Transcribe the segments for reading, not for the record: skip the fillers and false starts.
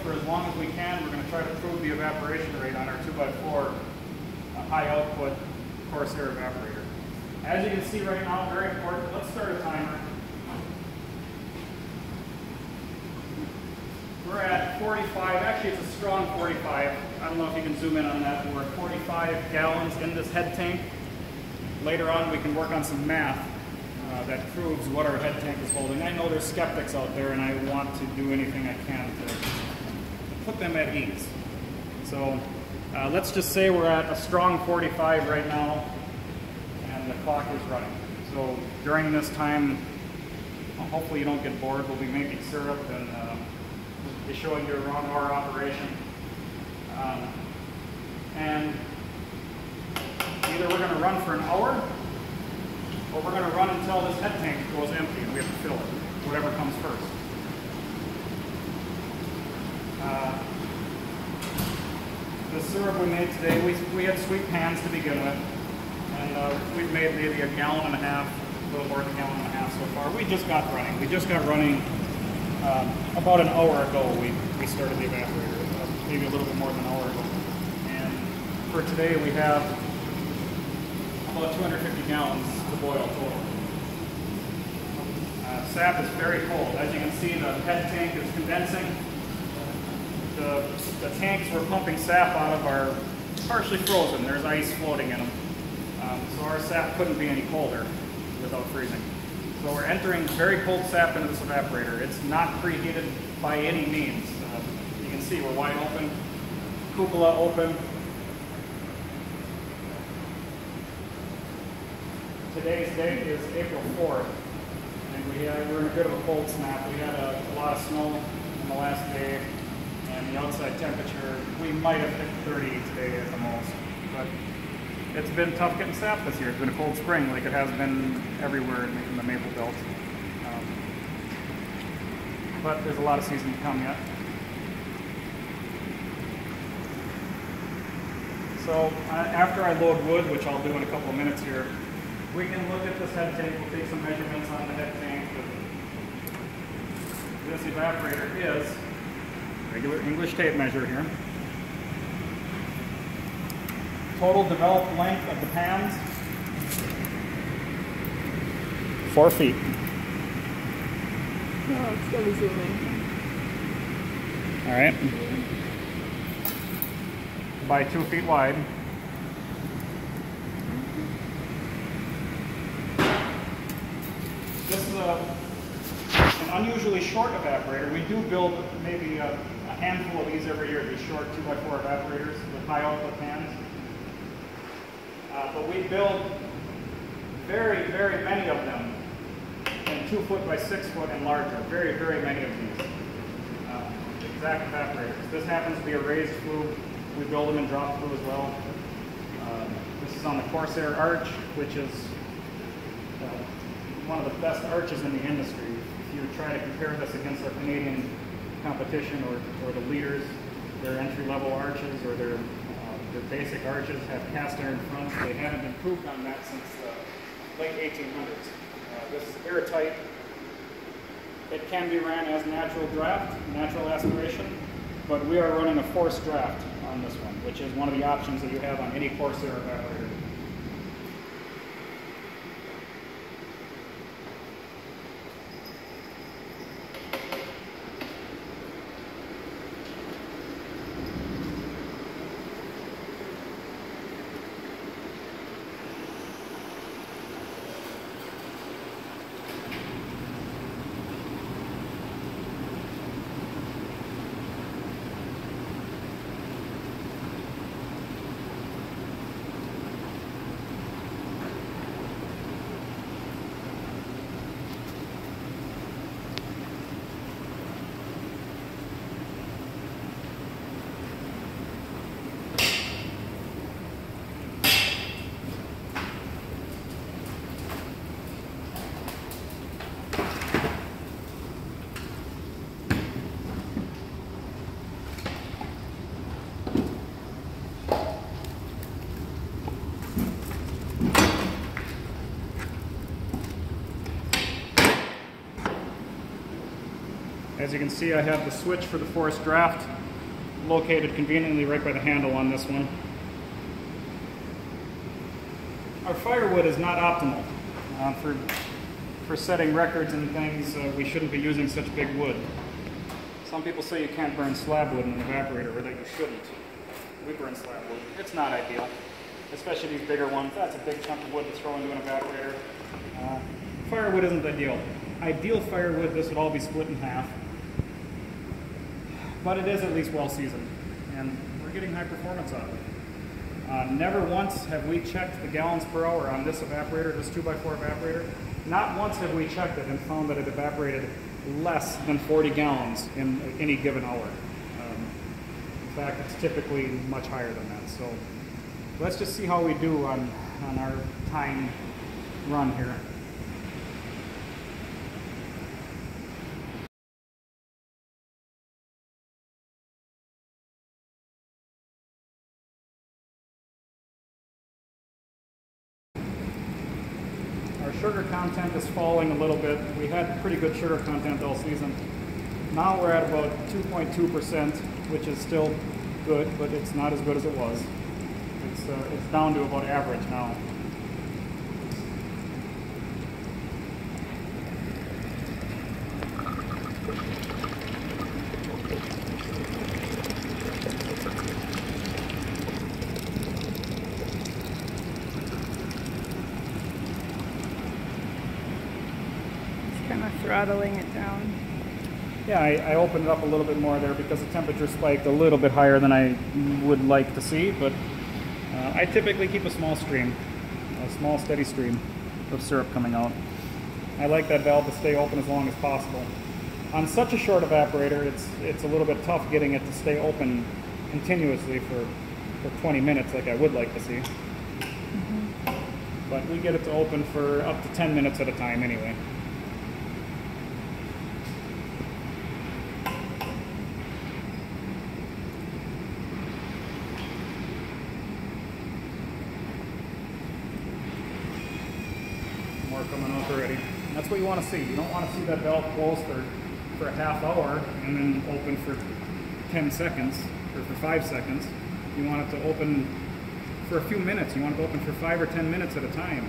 for as long as we can. We're going to try to prove the evaporation rate on our 2x4 high output Corsair evaporator. As you can see right now, very important, let's start a timer. We're at 45, actually it's a strong 45. I don't know if you can zoom in on that, but we're at 45 gallons in this head tank. Later on we can work on some math that proves what our head tank is holding. I know there's skeptics out there and I want to do anything I can to put them at ease. So let's just say we're at a strong 45 right now and the clock is running. So during this time, hopefully you don't get bored. We'll be making syrup and be showing you around our operation. And either we're going to run for an hour or we're going to run until this head tank goes empty and we have to fill it, whatever comes first. The syrup we made today, we had sweet pans to begin with, and we've made maybe a gallon and a half, a little more than a gallon and a half so far. We just got running. We just got running about an hour ago. We started the evaporator, maybe a little bit more than an hour ago. And for today we have about 250 gallons to boil total. Sap is very cold. As you can see, the head tank is condensing. The tanks we're pumping sap out of are partially frozen. There's ice floating in them. So our sap couldn't be any colder without freezing. So we're entering very cold sap into this evaporator. It's not preheated by any means. You can see we're wide open, cupola open. Today's date is April 4th, and we're in a bit of a cold snap. We had a lot of snow in the last day, and the outside temperature, we might have hit 30 today at the most. But it's been tough getting sap this year. It's been a cold spring like it has been everywhere in the Maple Belt. But there's a lot of season to come yet. So after I load wood, which I'll do in a couple of minutes here, we can look at this head tank. We'll take some measurements on the head tank. This evaporator is regular English tape measure here. Total developed length of the pans, 4 feet. Oh, it's going to zoom in. All right. By 2 feet wide. This is an unusually short evaporator. We do build maybe a handful of these every year, these short 2x4 evaporators with high output pans. But we build very, very many of them in 2 foot by 6 foot and larger. Very, very many of these exact evaporators. This happens to be a raised flue. We build them in drop flue as well. This is on the Corsair Arch, which is one of the best arches in the industry. If you try to compare this against our Canadian competition or the leaders, their entry-level arches or their basic arches have cast iron fronts. They haven't improved on that since the late 1800s. This is airtight. It can be ran as natural draft, natural aspiration, but we are running a forced draft on this one, which is one of the options that you have on any Corsair evaporator. As you can see, I have the switch for the forced draft located conveniently right by the handle on this one. Our firewood is not optimal. For setting records and things, we shouldn't be using such big wood. Some people say you can't burn slab wood in an evaporator, or that you shouldn't. We burn slab wood. It's not ideal, especially these bigger ones. That's a big chunk of wood to throw into an evaporator. Firewood isn't ideal. Ideal firewood, this would all be split in half. But it is at least well seasoned, and we're getting high performance out of it. Never once have we checked the gallons per hour on this evaporator, this 2x4 evaporator. Not once have we checked it and found that it evaporated less than 40 gallons in any given hour. In fact, it's typically much higher than that. So let's just see how we do on our time run here. Sugar content is falling a little bit. We had pretty good sugar content all season. Now we're at about 2.2%, which is still good, but it's not as good as it was. It's down to about average now. Kind of throttling it down. Yeah, I opened it up a little bit more there because the temperature spiked a little bit higher than I would like to see, but I typically keep a small stream, a small steady stream of syrup coming out. I like that valve to stay open as long as possible. On such a short evaporator, it's a little bit tough getting it to stay open continuously for 20 minutes like I would like to see. But we get it to open for up to 10 minutes at a time anyway. More coming out already. And that's what you want to see. You don't want to see that valve closed for a half hour and then open for 10 seconds or for 5 seconds. You want it to open for a few minutes. You want it to open for 5 or 10 minutes at a time,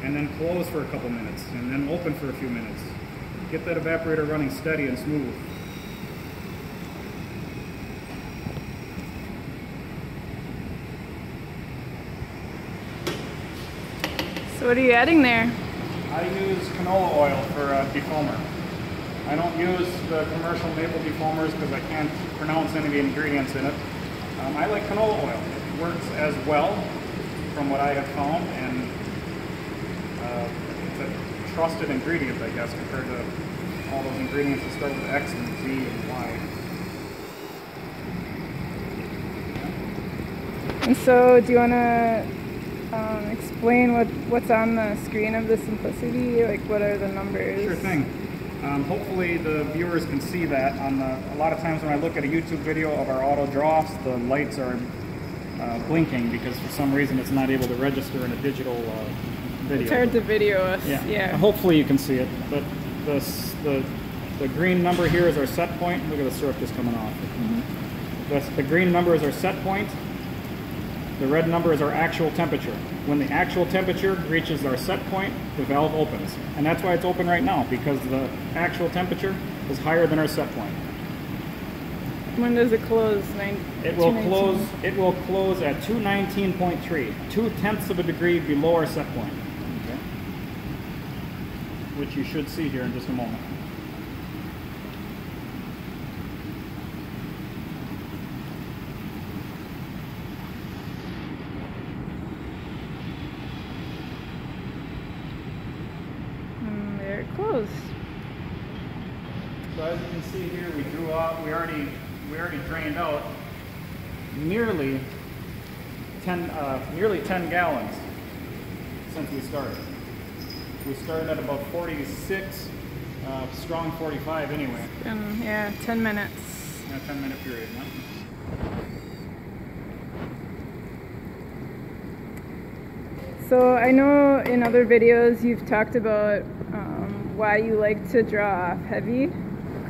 and then close for a couple minutes, and then open for a few minutes. Get that evaporator running steady and smooth. So what are you adding there? I use canola oil for defoamer. I don't use the commercial maple defoamers because I can't pronounce any of the ingredients in it. I like canola oil. It works as well from what I have found, and it's a trusted ingredient, I guess, compared to all those ingredients that start with X and Z and Y. And so do you want to explain what's on the screen of the Simplicity? Like, what are the numbers? Sure thing. Hopefully the viewers can see that. A lot of times when I look at a YouTube video of our auto draw-offs, the lights are blinking because for some reason it's not able to register in a digital video. It's hard to video us. Yeah. Hopefully you can see it. But the green number here is our set point. Look at the syrup just coming off. The green number is our set point. The red number is our actual temperature. When the actual temperature reaches our set point, the valve opens. And that's why it's open right now, because the actual temperature is higher than our set point. When does it close? It will close at 219.3, 0.2 of a degree below our set point. Okay. Which you should see here in just a moment. Close. So as you can see here, we drew out. We already drained out nearly 10 gallons since we started. We started at about 46, strong 45 anyway. Yeah, 10 minutes. In a 10-minute period. Yeah. So I know in other videos you've talked about why you like to draw off heavy.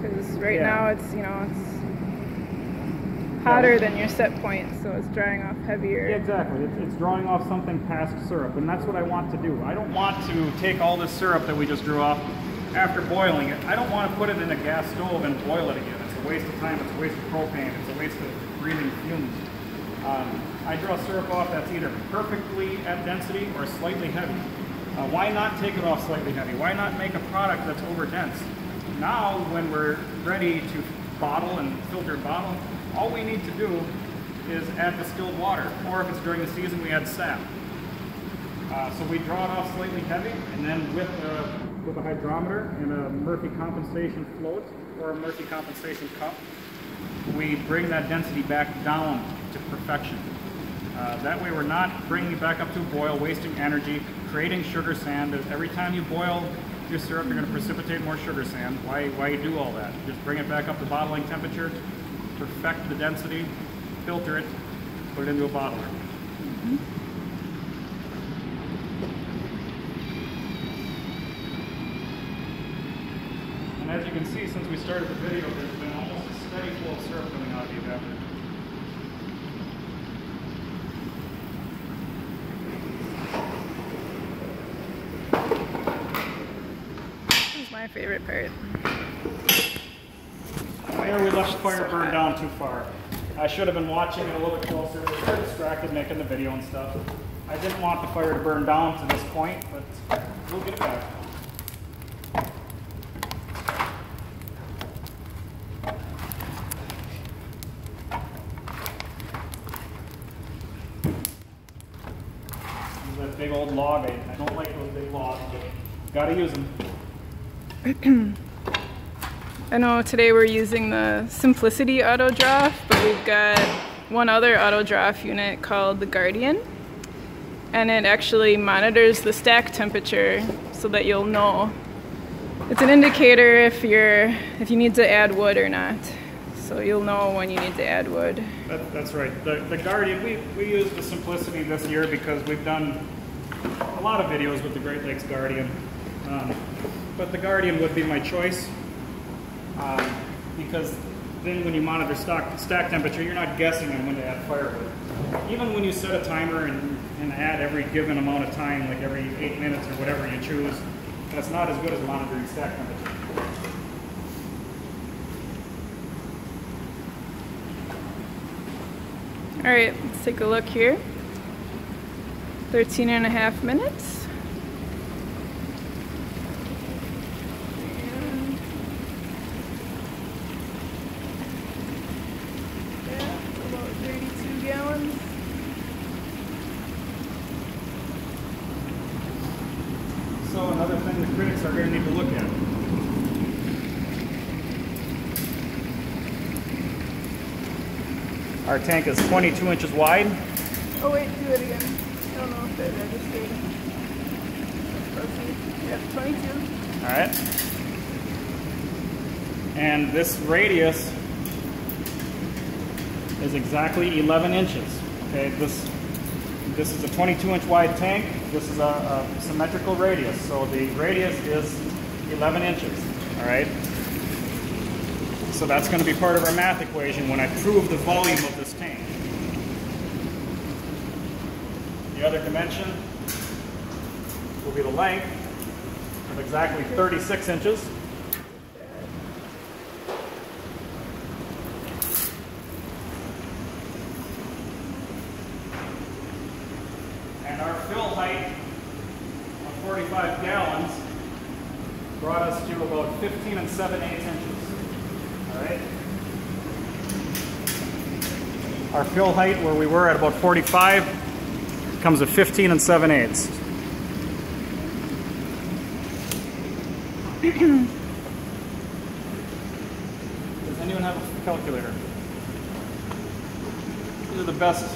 Because right now it's, you know, it's hotter than your set point, so it's drying off heavier. Yeah, exactly. It's drawing off something past syrup, and that's what I want to do. I don't want to take all this syrup that we just drew off after boiling it. I don't want to put it in a gas stove and boil it again. It's a waste of time, it's a waste of propane, it's a waste of breathing fumes. I draw syrup off that's either perfectly at density or slightly heavy. Why not take it off slightly heavy? Why not make a product that's over dense? Now, when we're ready to bottle and filter bottle, all we need to do is add distilled water, or if it's during the season, we add sap. So we draw it off slightly heavy, and then with a hydrometer and a Murphy compensation float or a Murphy compensation cup, we bring that density back down to perfection. That way we're not bringing it back up to a boil, wasting energy, creating sugar sand. Every time you boil your syrup, you're going to precipitate more sugar sand. Why do all that? Just bring it back up to bottling temperature, perfect the density, filter it, put it into a bottler. Mm-hmm. And as you can see, since we started the video, there's been almost a steady flow of syrup coming out of the evaporator. This is my favorite part. There we left the fire burn down too far. I should have been watching it a little bit closer. I was very distracted making the video and stuff. I didn't want the fire to burn down to this point, but we'll get it back. That big old log. I don't like those big logs, but gotta use them. I know today we're using the Simplicity auto draft, but we've got one other auto draft unit called the Guardian, and it actually monitors the stack temperature so that you'll know. It's an indicator if you need to add wood or not. So you'll know when you need to add wood. That's right. The Guardian, we used the Simplicity this year because we've done a lot of videos with the Great Lakes Guardian. But the Guardian would be my choice because then when you monitor stack temperature, you're not guessing on when to add firewood. Even when you set a timer and add every given amount of time, like every 8 minutes or whatever you choose, that's not as good as monitoring stack temperature. All right, let's take a look here. 13.5 minutes. About 32 gallons. So another thing the critics are going to need to look at. Our tank is 22 inches wide. Oh wait, do it again. I don't know if it registered. Yep, 22. All right. And this radius is exactly 11 inches. Okay, this is a 22-inch wide tank. This is a symmetrical radius. So the radius is 11 inches. All right. So that's going to be part of our math equation when I prove the volume of this tank. The other dimension will be the length of exactly 36 inches. And our fill height of 45 gallons brought us to about 15 7/8 inches. All right. Our fill height, where we were at about 45, comes to 15 7/8. Does anyone have a calculator? These are the best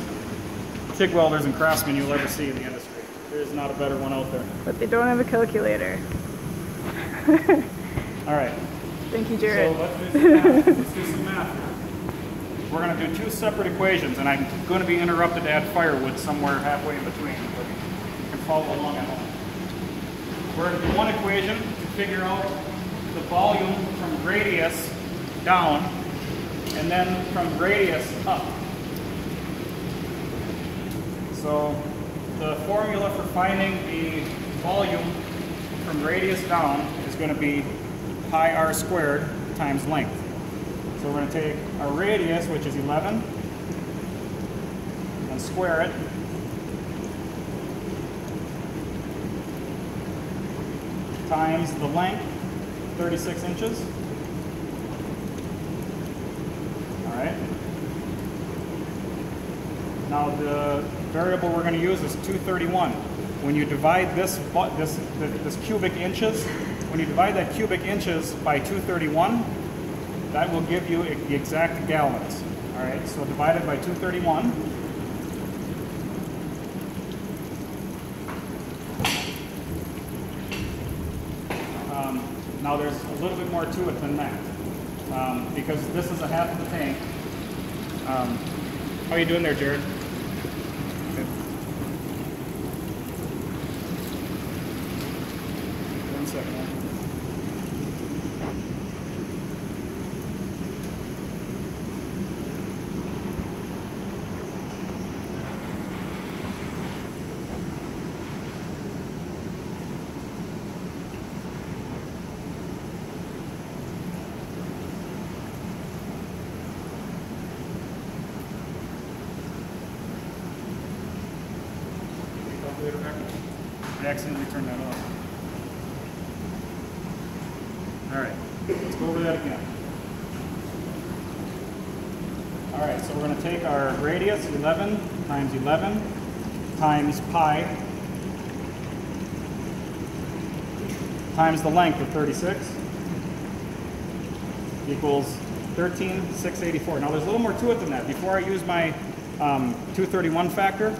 TIG welders and craftsmen you'll ever see in the industry. There's not a better one out there. But they don't have a calculator. All right. Thank you, Jared. So let's do some math. Let's do some math. We're going to do two separate equations, and I'm going to be interrupted to add firewood somewhere halfway in between, but you can follow along at home. We're going to do one equation to figure out the volume from radius down, and then from radius up. So the formula for finding the volume from radius down is going to be pi r squared times length. So we're going to take our radius, which is 11, and square it. Times the length, 36 inches. All right. Now the variable we're going to use is 231. When you divide this cubic inches, when you divide that cubic inches by 231, that will give you the exact gallons. All right, so divided by 231. Now there's a little bit more to it than that, because this is a half of the tank. How are you doing there, Jared? Okay. 1 second. I accidentally turned that off. All right, let's go over that again. All right, so we're going to take our radius, 11 times 11 times pi times the length of 36 equals 13,684. Now there's a little more to it than that. Before I use my 231 factor,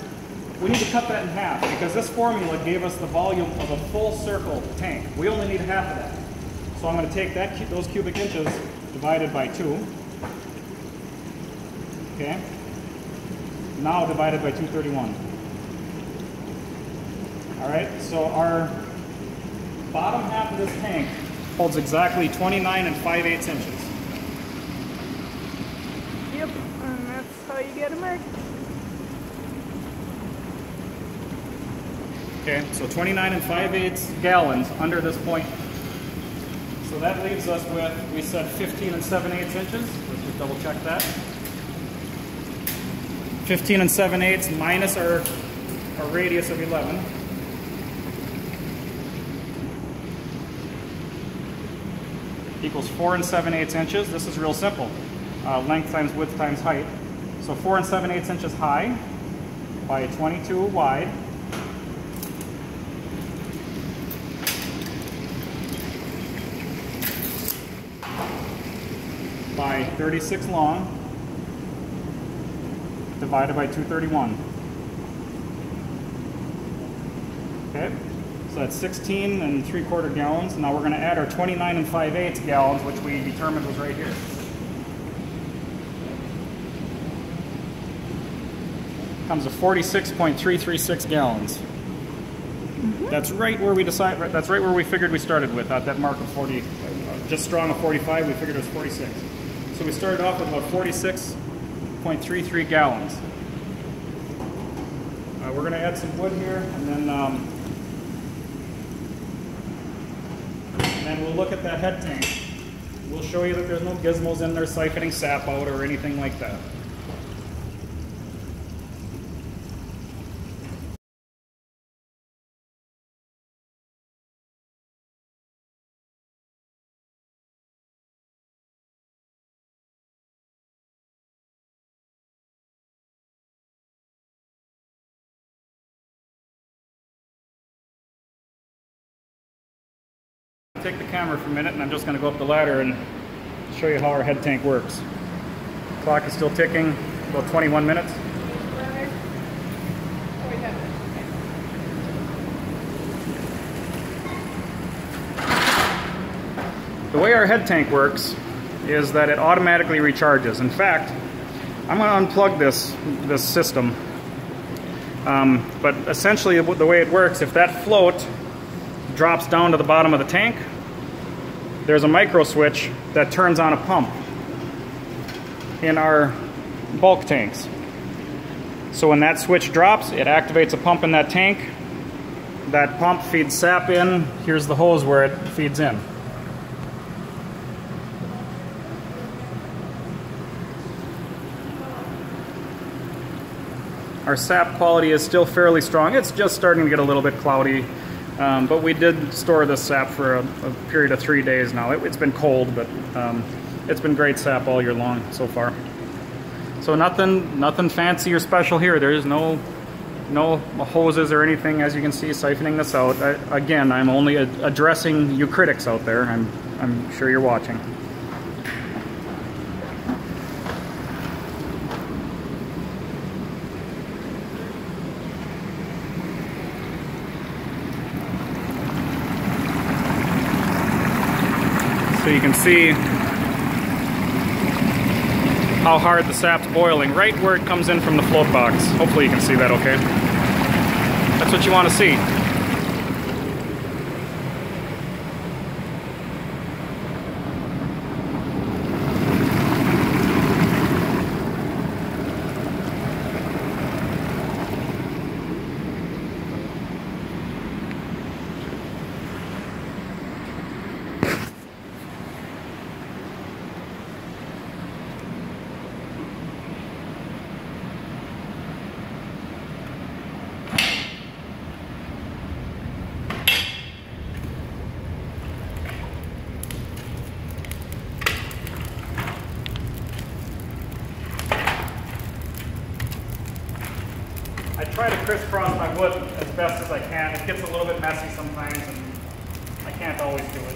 we need to cut that in half because this formula gave us the volume of a full circle tank. We only need half of that. So I'm going to take those cubic inches divided by 2. Okay. Now divided by 231. All right, so our bottom half of this tank holds exactly 29 5/8 inches. Yep, and that's how you get a mark. Okay, so 29 5/8 gallons under this point. So that leaves us with, we said 15 7/8 inches. Let's just double check that. 15 7/8 minus our radius of 11. Equals 4 7/8 inches. This is real simple. Length times width times height. So 4 7/8 inches high by 22 wide. By 36 long, divided by 231. Okay, so that's 16 3/4 gallons. Now we're going to add our 29 5/8 gallons, which we determined was right here. Comes to 46.336 gallons. That's right where we decided. That's right where we figured we started with at that mark of 40, just strong of 45. We figured it was 46. So we started off with about 46.33 gallons. We're going to add some wood here, and then we'll look at that head tank. We'll show you that there's no gizmos in there siphoning sap out or anything like that. Take the camera for a minute, and I'm just going to go up the ladder and show you how our head tank works. Clock is still ticking, about 21 minutes. The way our head tank works is that it automatically recharges. In fact, I'm going to unplug this system. But essentially the way it works, if that float drops down to the bottom of the tank, there's a micro switch that turns on a pump. in our bulk tanks. So when that switch drops, it activates a pump in that tank. That pump feeds sap in. Here's the hose where it feeds in. Our sap quality is still fairly strong. It's just starting to get a little bit cloudy, but we did store this sap for a period of 3 days now. It's been cold, but it's been great sap all year long so far. So nothing fancy or special here. There is no hoses or anything, as you can see, siphoning this out. Again, I'm only addressing you critics out there. I'm sure you're watching. So you can see how hard the sap's boiling, right where it comes in from the float box. Hopefully you can see that okay. That's what you want to see. I try to crisscross my wood as best as I can. It gets a little bit messy sometimes, and I can't always do it.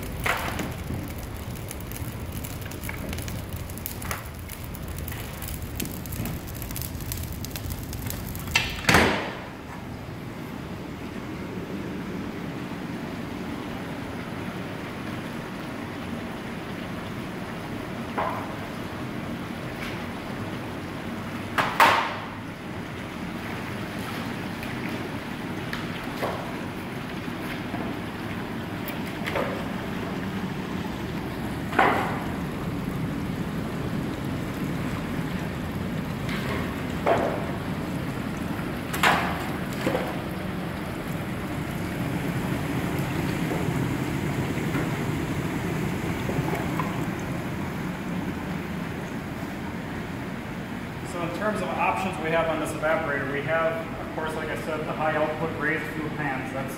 In terms of options we have on this evaporator, we have, of course, like I said, the high output raised flue pans. That's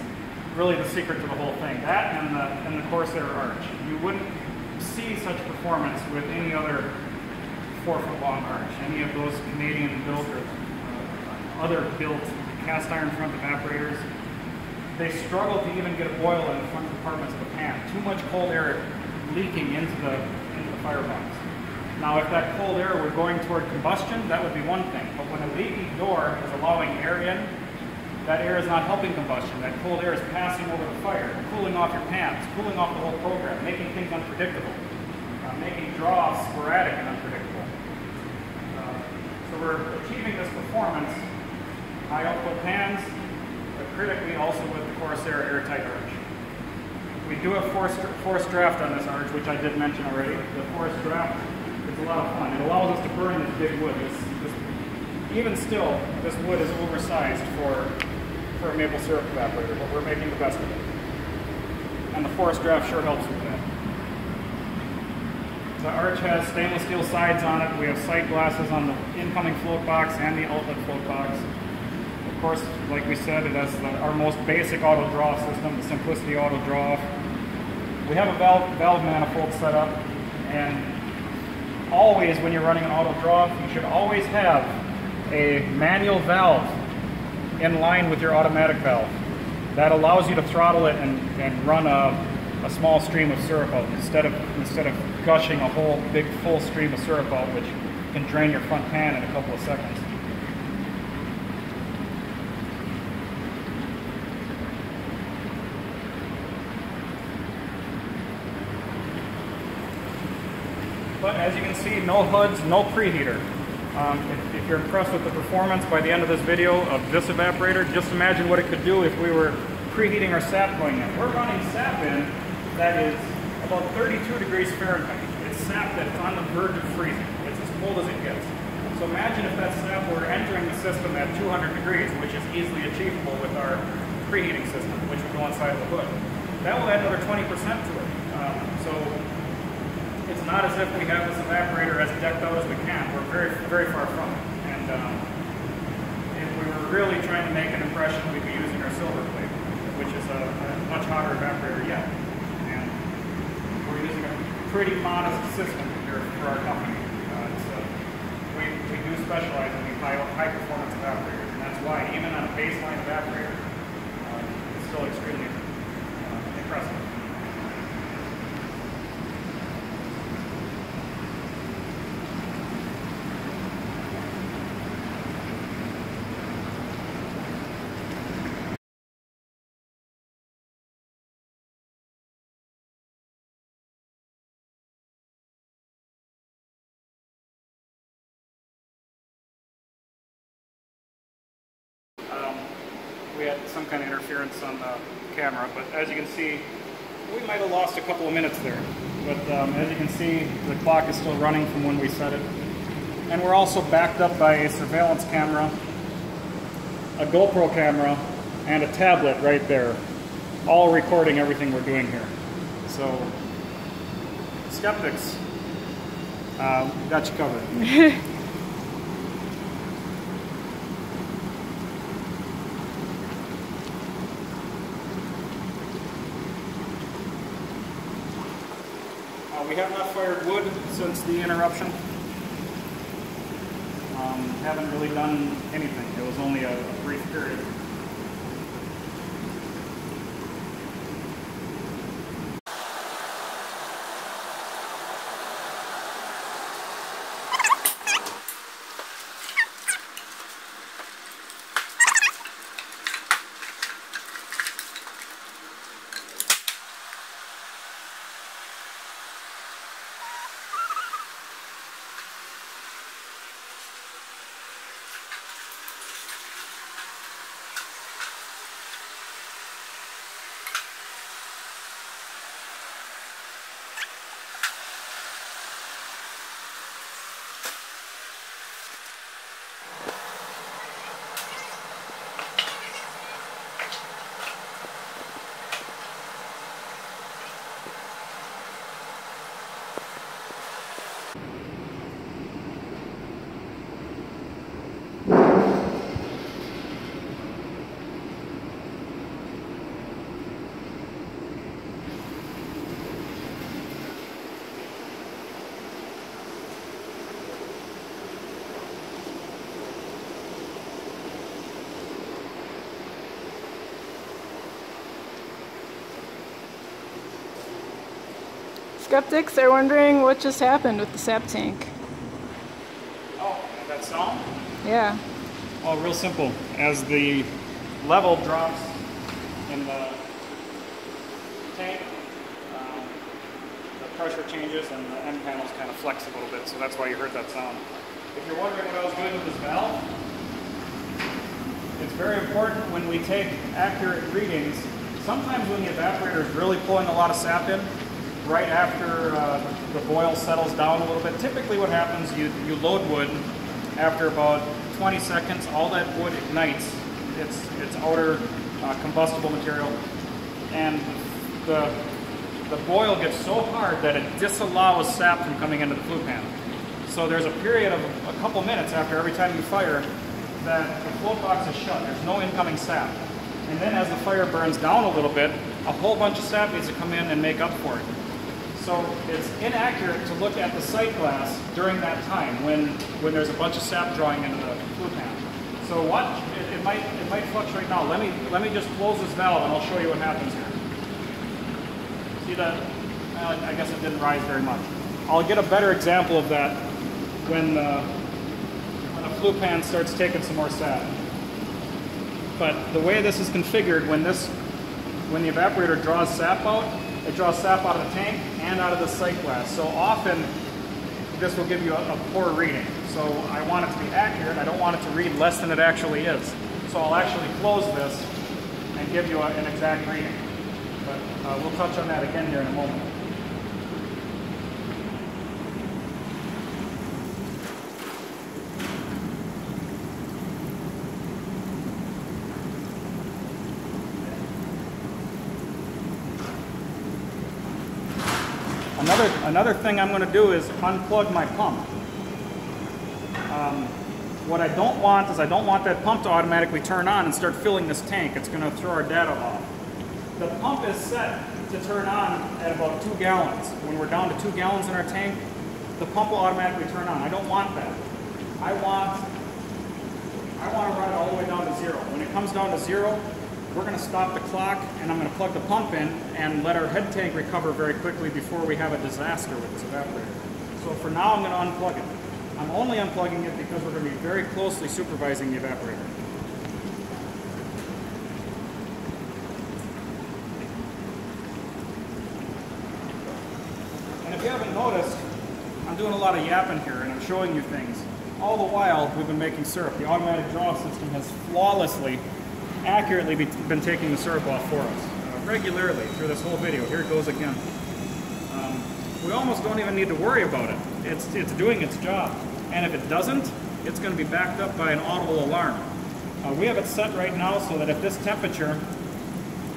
really the secret to the whole thing. That and the Corsair Arch. You wouldn't see such performance with any other 4-foot long arch. Any of those Canadian built or other built cast iron front evaporators, they struggle to even get a boil in the front compartments of the pan. Too much cold air leaking into the firebox. Now, if that cold air were going toward combustion, that would be one thing. But when a leaky door is allowing air in, that air is not helping combustion. That cold air is passing over the fire, cooling off your pans, cooling off the whole program, making things unpredictable, making draws sporadic and unpredictable. So we're achieving this performance, high output pans, but critically also with the Corsair airtight arch. We do have forced draft on this arch, which I did mention already. The forced draft, it's a lot of fun. It allows us to burn this big wood. Even still, this wood is oversized for a maple syrup evaporator, but we're making the best of it. And the forced draft sure helps with that. The arch has stainless steel sides on it. We have sight glasses on the incoming float box and the outlet float box. Of course, like we said, it has our most basic auto draw system, the Simplicity auto draw. We have a valve manifold set up, and always when you're running an auto draw, you should always have a manual valve in line with your automatic valve. That allows you to throttle it and run a small stream of syrup out instead of gushing a whole big full stream of syrup out, which can drain your front pan in a couple of seconds. But as you can see, no hoods, no preheater. If you're impressed with the performance by the end of this video of this evaporator, just imagine what it could do if we were preheating our sap going in. We're running sap in that is about 32 degrees Fahrenheit. It's sap that's on the verge of freezing. It's as cold as it gets. So imagine if that sap were entering the system at 200 degrees, which is easily achievable with our preheating system, which would go inside of the hood. That will add another 20% to it. So it's not as if we have this evaporator as decked out as we can. We're very, very far from it. And if we were really trying to make an impression, we'd be using our silver plate, which is a much hotter evaporator yet. And we're using a pretty modest system here for our company. We do specialize in these high performance evaporators, and that's why even on a baseline evaporator, it's still extremely impressive. We had some kind of interference on the camera, but as you can see, we might have lost a couple of minutes there. But as you can see, the clock is still running from when we set it. And we're also backed up by a surveillance camera, a GoPro camera, and a tablet right there, all recording everything we're doing here. So, skeptics, got you covered. We have not fired wood since the interruption. Haven't really done anything. It was only a brief period. Skeptics are wondering what just happened with the sap tank. Oh, that sound? Yeah. Oh, real simple. As the level drops in the tank, the pressure changes and the end panels kind of flex a little bit, so that's why you heard that sound. If you're wondering what I was doing with this valve, it's very important when we take accurate readings. Sometimes when the evaporator is really pulling a lot of sap in, right after the boil settles down a little bit, typically what happens, you load wood. After about 20 seconds, all that wood ignites its outer combustible material, and the boil gets so hard that it disallows sap from coming into the flue pan. So there's a period of a couple minutes after every time you fire that the float box is shut. There's no incoming sap. And then as the fire burns down a little bit, a whole bunch of sap needs to come in and make up for it. So it's inaccurate to look at the sight glass during that time when there's a bunch of sap drawing into the flue pan. So watch, it might fluctuate now. Let me just close this valve and I'll show you what happens here. See that? Well, I guess it didn't rise very much. I'll get a better example of that when the flue pan starts taking some more sap. But the way this is configured, when the evaporator draws sap out, it draws sap out of the tank and out of the sight glass. So often, this will give you a poor reading. So I want it to be accurate. I don't want it to read less than it actually is. So I'll actually close this and give you an exact reading. But we'll touch on that again here in a moment. Another thing I'm going to do is unplug my pump. What I don't want is I don't want that pump to automatically turn on and start filling this tank. It's going to throw our data off. The pump is set to turn on at about 2 gallons. When we're down to 2 gallons in our tank, the pump will automatically turn on. I don't want that. I want to run it all the way down to 0. When it comes down to 0, we're going to stop the clock and I'm going to plug the pump in and let our head tank recover very quickly before we have a disaster with this evaporator. So for now, I'm going to unplug it. I'm only unplugging it because we're going to be very closely supervising the evaporator. And if you haven't noticed, I'm doing a lot of yapping here and I'm showing you things. All the while, we've been making syrup. The automatic draw system has flawlessly, accurately been taking the syrup off for us regularly through this whole video. Here it goes again. We almost don't even need to worry about it. It's doing its job. And if it doesn't, it's going to be backed up by an audible alarm. We have it set right now so that if this temperature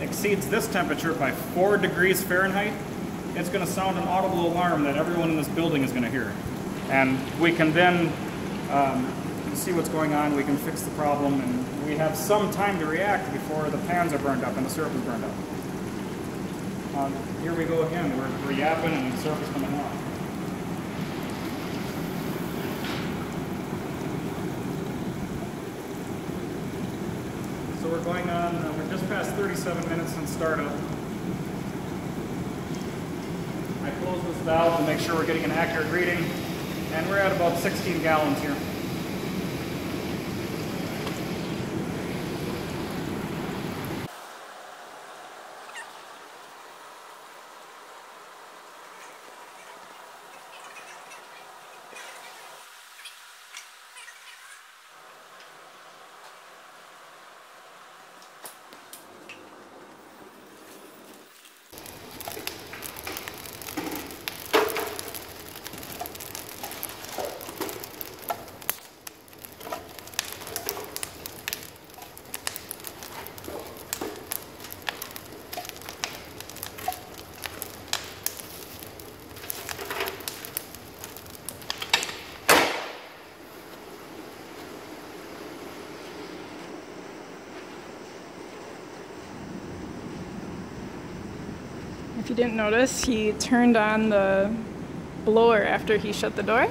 exceeds this temperature by 4 degrees Fahrenheit, it's going to sound an audible alarm that everyone in this building is going to hear. And we can then see what's going on, we can fix the problem, and we have some time to react before the pans are burned up and the syrup is burned up. Here we go again, we're yapping and the syrup is coming off. So we're going on, we're just past 37 minutes since startup. I close this valve to make sure we're getting an accurate reading, and we're at about 16 gallons here. If you didn't notice, he turned on the blower after he shut the door.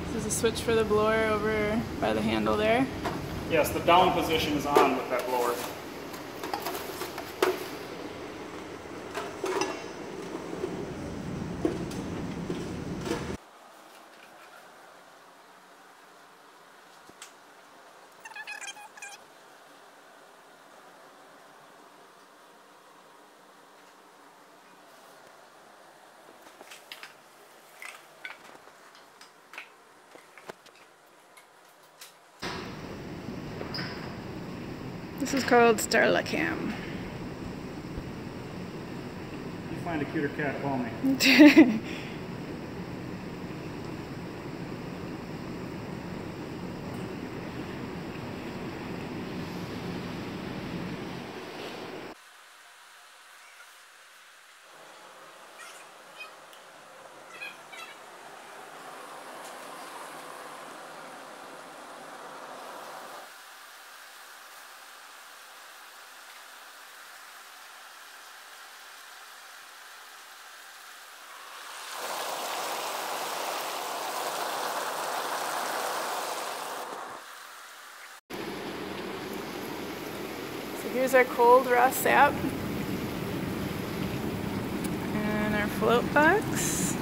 This is a switch for the blower over by the handle there. Yes, the down position is on with that blower. This is called Starlacam. If you find a cuter cat, call me. Here's our cold raw sap and our float box.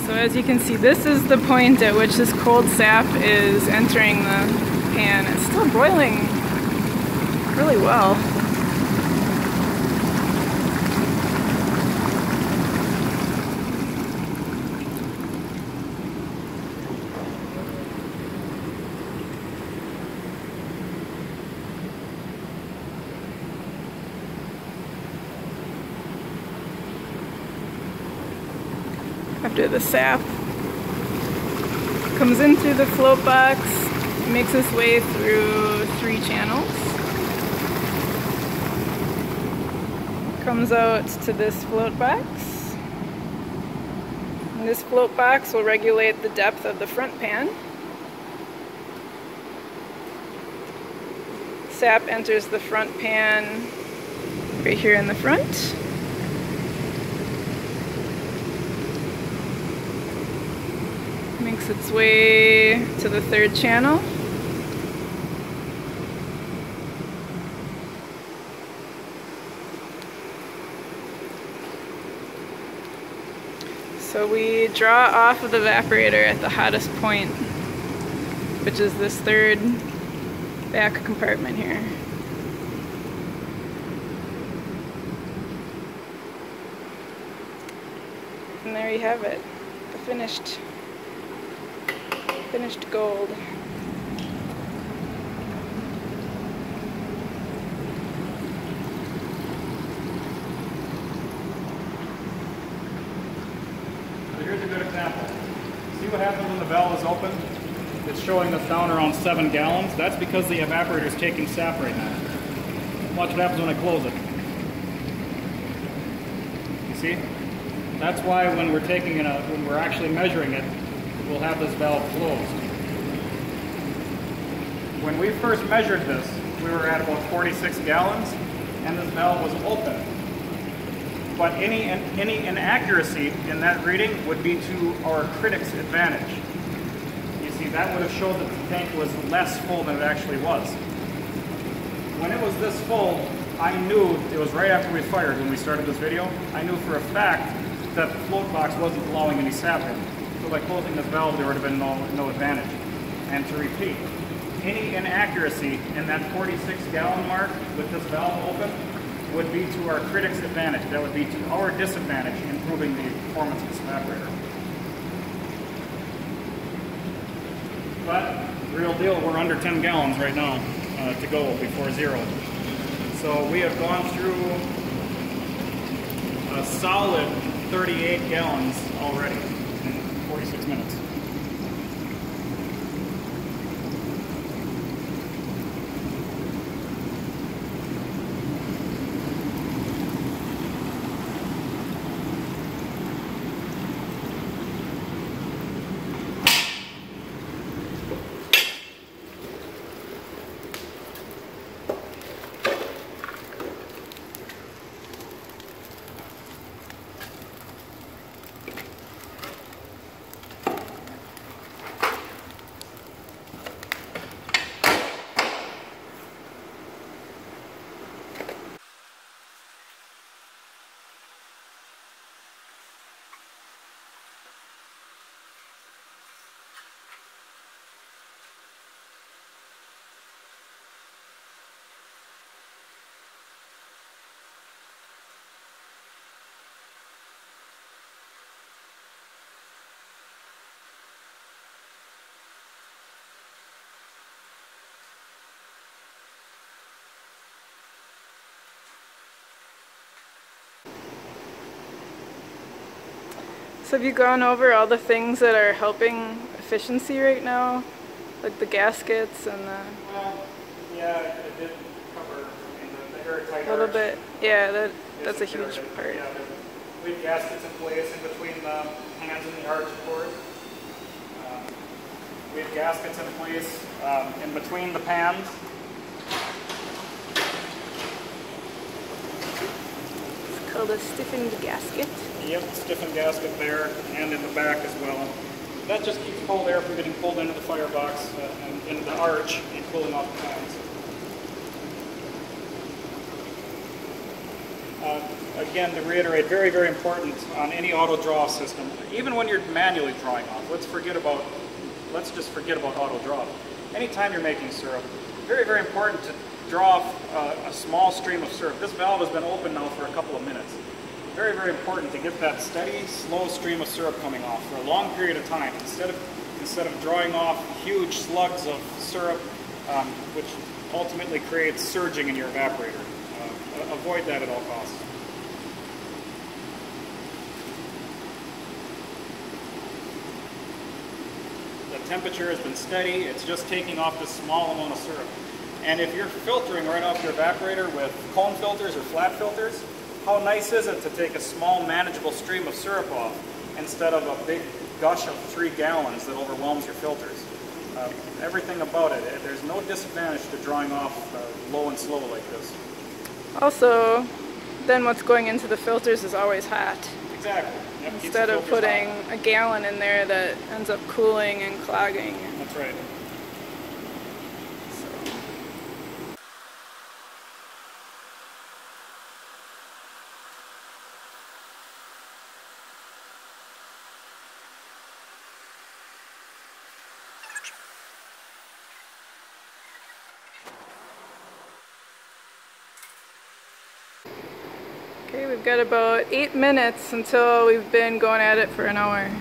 So as you can see, this is the point at which this cold sap is entering the pan. It's still boiling really well. After the sap comes in through the float box, makes its way through 3 channels. comes out to this float box. And this float box will regulate the depth of the front pan. Sap enters the front pan right here in the front. Makes its way to the third channel. So we draw off of the evaporator at the hottest point, which is this third back compartment here. And there you have it, the finished gold. So here's a good example. See what happens when the valve is open? It's showing us down around 7 gallons. That's because the evaporator is taking sap right now. Watch what happens when I close it. You see? That's why when we're when we're actually measuring it, we'll have this valve closed. When we first measured this, we were at about 46 gallons, and this valve was open. But any inaccuracy in that reading would be to our critic's advantage. You see, that would have showed that the tank was less full than it actually was. When it was this full, I knew, it was right after we fired when we started this video, I knew for a fact that the float box wasn't allowing any sap in. So by closing this valve, there would have been no advantage. And to repeat, any inaccuracy in that 46 gallon mark with this valve open would be to our critic's advantage. That would be to our disadvantage, improving the performance of this evaporator. But, real deal, we're under 10 gallons right now to go before zero. So we have gone through a solid 38 gallons already in 46 minutes. So have you gone over all the things that are helping efficiency right now? Like the gaskets and the... Well, yeah, it did cover the airtight a little arch. bit. Yeah, that's a huge part. Yeah, we have gaskets in place in between the hands and the arch, of course. We have gaskets in place in between the pans. It's called a stiffened gasket. Yep, stiffened gasket there and in the back as well. That just keeps cold air from getting pulled into the firebox and into the arch and cooling off the pans. Again, to reiterate, very, very important on any auto draw system. Even when you're manually drawing off, let's just forget about auto draw. Anytime you're making syrup, very, very important to draw off a small stream of syrup. This valve has been open now for a couple of minutes. Very, very important to get that steady, slow stream of syrup coming off for a long period of time instead of drawing off huge slugs of syrup, which ultimately creates surging in your evaporator. Avoid that at all costs. The temperature has been steady. It's just taking off this small amount of syrup. And if you're filtering right off your evaporator with cone filters or flat filters, how nice is it to take a small manageable stream of syrup off instead of a big gush of 3 gallons that overwhelms your filters. Everything about it, there's no disadvantage to drawing off low and slow like this. Also, then what's going into the filters is always hot. Exactly. Yep, instead of putting a gallon in there that ends up cooling and clogging. That's right. Okay, we've got about 8 minutes until we've been going at it for an hour.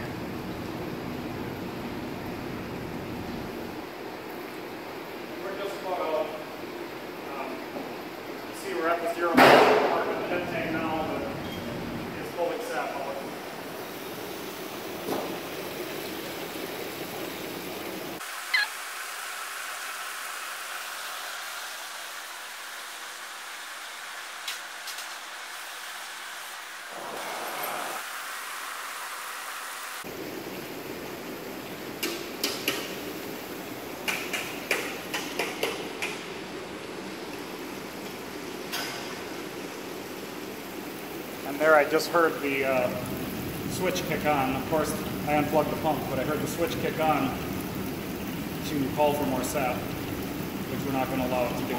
We're just about, see we're at the 0 mark in the head tank now, but it's fully sap out. And there I just heard the switch kick on. Of course, I unplugged the pump, but I heard the switch kick on to call for more sap, which we're not going to allow it to do.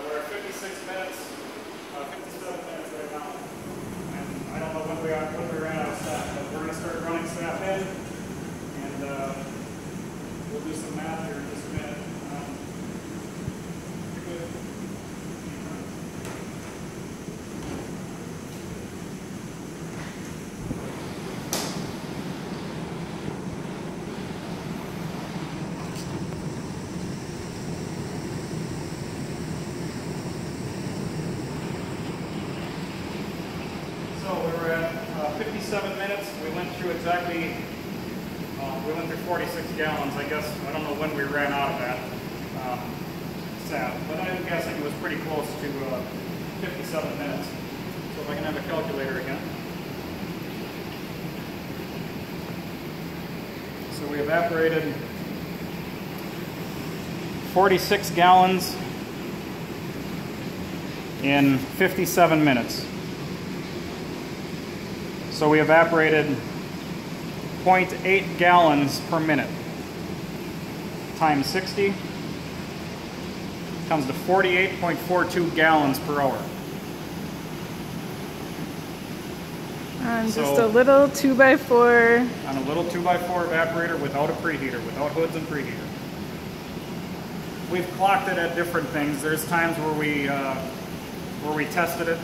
We're at 56 minutes, 57 minutes right now. And I don't know when we ran out of sap, but we're going to start running sap in, and we'll do some math here in just a minute. So we were at 57 minutes. We went through exactly, we went through 46 gallons. I guess, I don't know when we ran out of that sap, but I'm guessing it was pretty close to 57 minutes. So if I can have a calculator again. So we evaporated 46 gallons in 57 minutes. So we evaporated 0.8 gallons per minute times 60 comes to 48.42 gallons per hour. On just a little 2x4. On a little 2x4 evaporator without a preheater, without hoods and preheater. We've clocked it at different things. There's times where we tested it.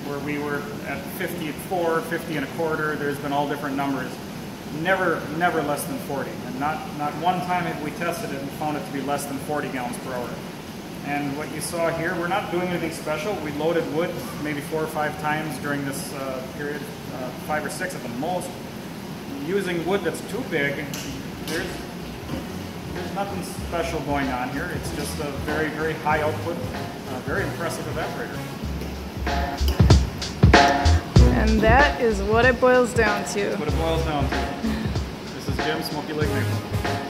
Where we were at 54, 50 and a quarter. There's been all different numbers. Never less than 40. And not one time have we tested it and found it to be less than 40 gallons per hour. And what you saw here, we're not doing anything special. We loaded wood maybe 4 or 5 times during this period, 5 or 6 at the most. Using wood that's too big, there's nothing special going on here. It's just a very, very high output, very impressive evaporator. And that is what it boils down to. That's what it boils down to. This is Jim, Smoky Lake Corsair Arch.